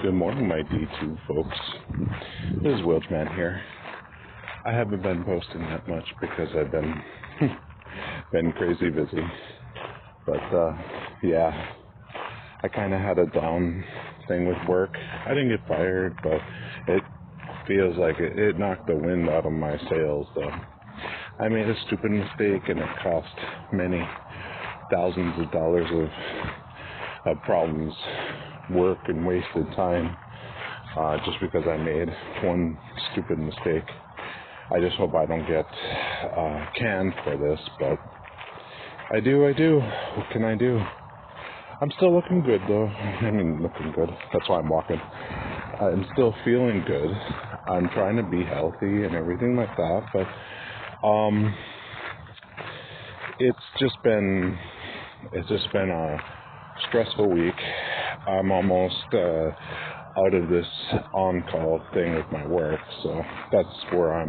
Good morning, my D2 folks. This is Wilchman here. I haven't been posting that much because I've been crazy busy. But yeah, I kind of had a down thing with work. I didn't get fired, but it feels like it knocked the wind out of my sails, though. I made a stupid mistake, and it cost many thousands of dollars of problems, work, and wasted time, just because I made one stupid mistake. I just hope I don't get canned for this, but I do. What can I do? I'm still looking good, though. I mean, looking good. That's why I'm walking. I'm still feeling good. I'm trying to be healthy and everything like that, but it's just been a stressful week. I'm almost out of this on-call thing with my work, so that's where I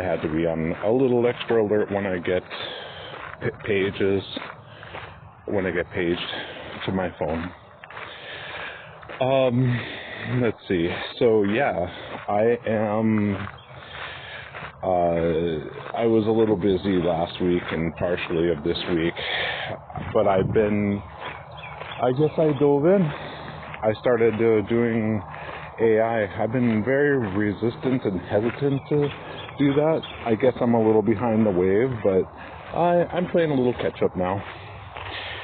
had to be on a little extra alert when I get when I get paged to my phone. Let's see. So yeah, I was a little busy last week and partially of this week, but I dove in. I started doing AI. I've been very resistant and hesitant to do that. I guess I'm a little behind the wave, but I'm playing a little catch up now.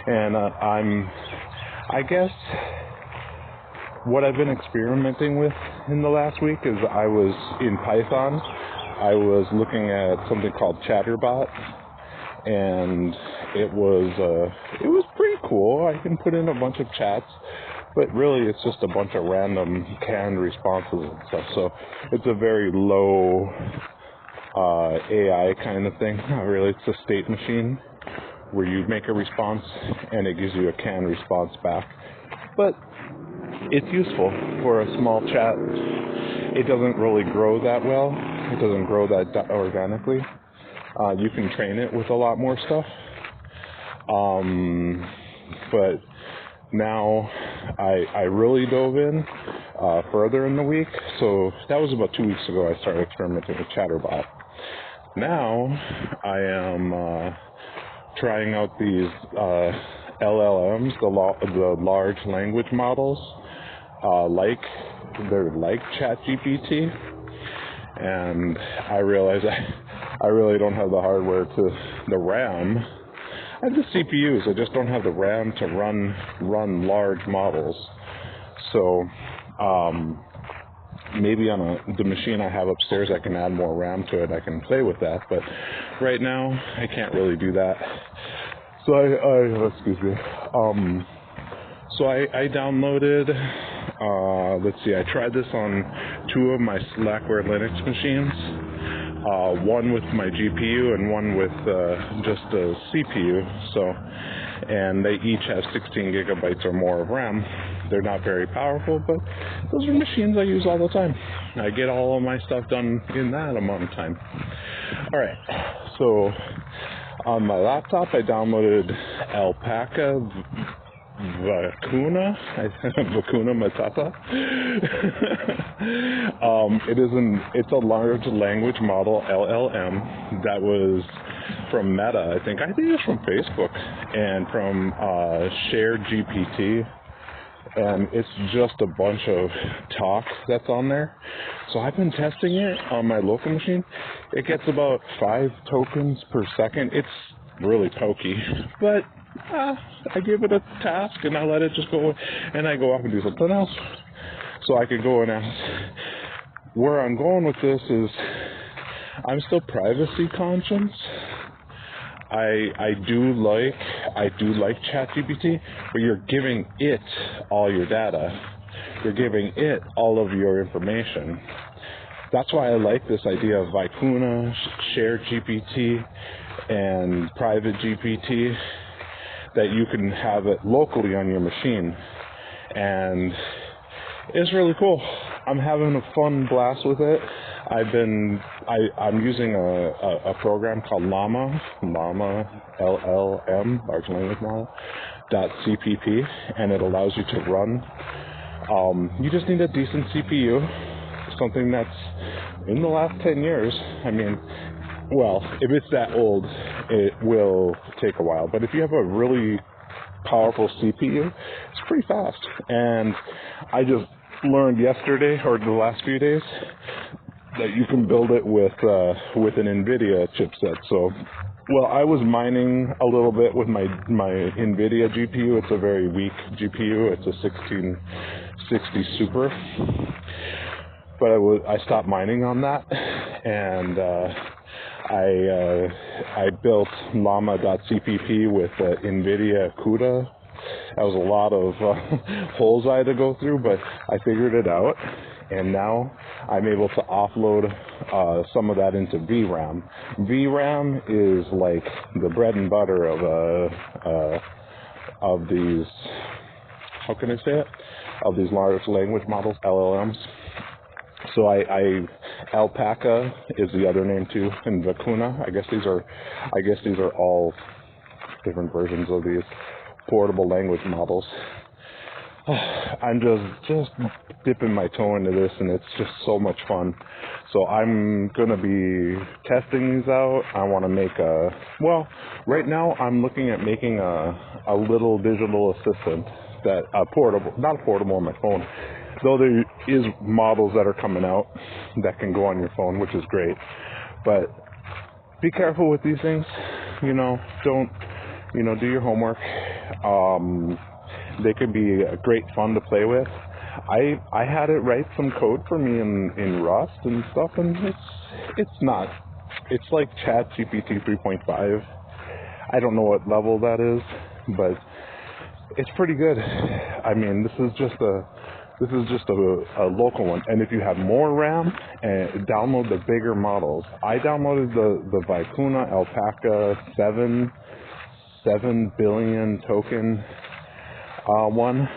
And I guess what I've been experimenting with in the last week is I was in Python. I was looking at something called Chatterbot, and it was pretty cool. I can put in a bunch of chats, but really it's just a bunch of random canned responses and stuff. So it's a very low AI kind of thing. Not really. It's a state machine where you make a response and it gives you a canned response back. But it's useful for a small chat. It doesn't really grow that well. It doesn't grow that organically. You can train it with a lot more stuff. But now I really dove in further in the week. So that was about 2 weeks ago I started experimenting with Chatterbot. Now I am trying out these LLMs, the large language models, they're like ChatGPT, and I realize I really don't have the hardware the RAM. I have the CPUs, I just don't have the RAM to run large models. So maybe on the machine I have upstairs I can add more RAM to it. I can play with that, but right now I can't really do that. So I downloaded, I tried this on 2 of my Slackware Linux machines, one with my GPU and one with just a CPU, and they each have 16 gigabytes or more of RAM. They're not very powerful, but those are machines I use all the time. I get all of my stuff done in that amount of time. Alright, so on my laptop I downloaded Alpaca Vacuna Matata. It's a large language model, LLM, that was from Meta. I think it's from Facebook and from Shared GPT, and it's just a bunch of talk that's on there. So I've been testing it on my local machine. It gets about 5 tokens per second. It's really pokey, but I give it a task and I let it just go, and I go off and do something else. So I can go and ask. Where I'm going with this is I'm still privacy conscious. I do like ChatGPT, but you're giving it all your data. You're giving it all of your information. That's why I like this idea of Vicuna, Shared GPT, and Private GPT, that you can have it locally on your machine. And it's really cool. I'm having a fun blast with it. I'm using a program called LLAMA, LLM, large language model, .cpp, and it allows you to run You just need a decent CPU, something that's in the last 10 years. I mean, well, if it's that old, it will take a while. But if you have a really powerful CPU, it's pretty fast. And I just learned yesterday, or the last few days, that you can build it with an NVIDIA chipset. So, well, I was mining a little bit with my NVIDIA GPU. It's a very weak GPU. It's a 1660 Super. But I stopped mining on that, and I built LLAMA.cpp with NVIDIA CUDA. That was a lot of holes I had to go through, but I figured it out, and now I'm able to offload some of that into VRAM. VRAM is like the bread and butter of these, how can I say it? Of these large language models, LLMs. So Alpaca is the other name too, and Vicuna. I guess these are all different versions of these portable language models. I'm just dipping my toe into this, and it's just so much fun. So I'm gonna be testing these out. I want to make right now I'm looking at making a little digital assistant that not portable on my phone. Though there is models that are coming out that can go on your phone, which is great. But be careful with these things. Don't, do your homework. They can be great fun to play with. I had it write some code for me in Rust and stuff, and it's like ChatGPT 3.5. I don't know what level that is, but it's pretty good. I mean, this is just a local one. And if you have more RAM, download the bigger models. I downloaded the Vicuna Alpaca 7 billion token one.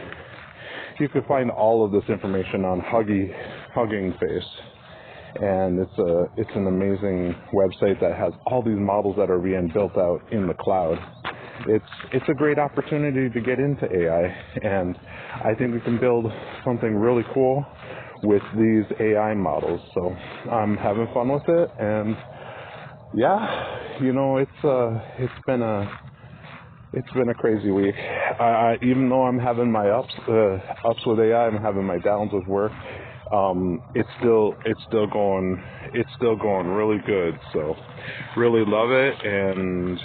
You can find all of this information on Hugging Face. And it's an amazing website that has all these models that are being built out in the cloud. It's a great opportunity to get into AI, and I think we can build something really cool with these AI models. So I'm having fun with it, and yeah, it's been a crazy week. Even though I'm having my ups with AI, I'm having my downs with work. It's still going really good. So really love it, and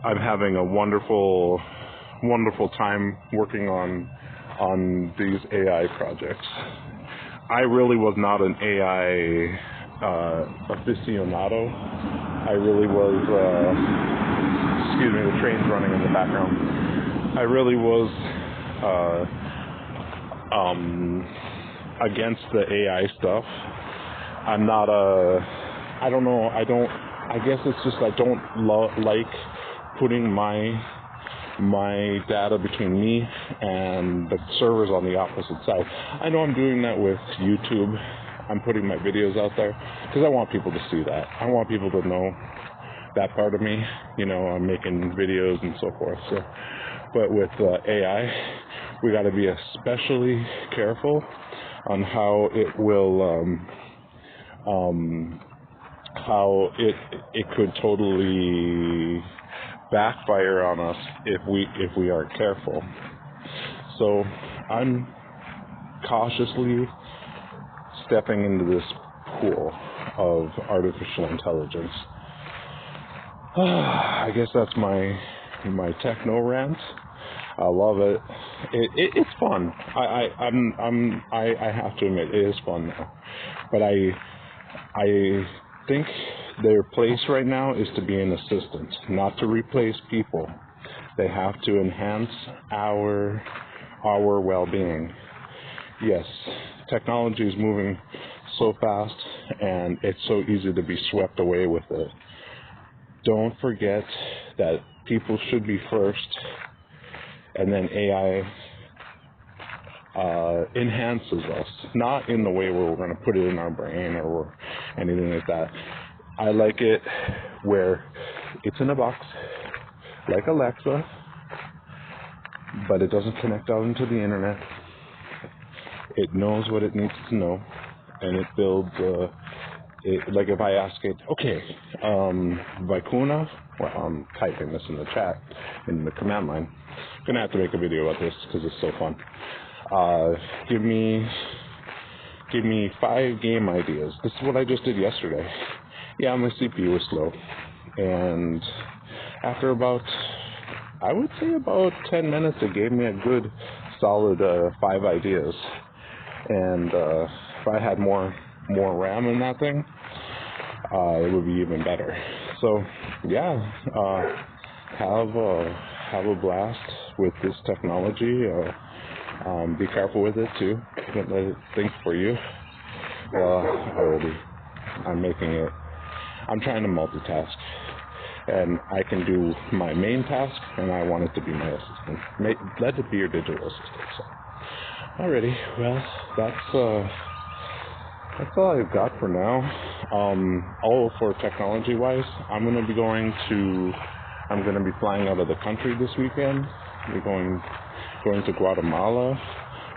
I'm having a wonderful time working on these AI projects. I really was not an AI aficionado. I really was, excuse me, the train's running in the background. I really was against the AI stuff. I'm not I guess it's just I don't like putting my data between me and the servers on the opposite side. I know I'm doing that with YouTube. I'm putting my videos out there because I want people to see that. I want people to know that part of me. I'm making videos and so forth. So, but with AI, we got to be especially careful on how it will, how it could totally backfire on us if we aren't careful. So I'm cautiously stepping into this pool of artificial intelligence. I guess that's my techno rant. I love it. It's fun. I have to admit it is fun now. But I think their place right now is to be an assistant, not to replace people. They have to enhance our well-being. Yes, technology is moving so fast, and it's so easy to be swept away with it. Don't forget that people should be first, and then AI enhances us, not in the way where we're going to put it in our brain or anything like that. I like it where it's in a box, like Alexa, but it doesn't connect out into the internet. It knows what it needs to know, and it builds, like if I ask it, okay, vacuna, well, I'm typing this in the chat, in the command line. I'm going to have to make a video about this because it's so fun. Give me 5 game ideas. This is what I just did yesterday. Yeah, my CPU was slow, and after about, I would say about 10 minutes, it gave me a good solid 5 ideas. And if I had more RAM in that thing, it would be even better. So yeah, have a blast with this technology. Be careful with it too. Don't let it think for you. I'm trying to multitask, and I can do my main task, and I want it to be my assistant. Let it be your digital assistant. So. Alrighty, well, that's all I've got for now. For technology-wise, I'm gonna be flying out of the country this weekend. We're going to Guatemala.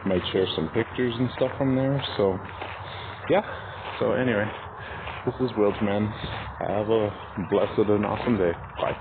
Might share some pictures and stuff from there. So, yeah. So anyway, this is Wildsman. Have a blessed and awesome day. Bye.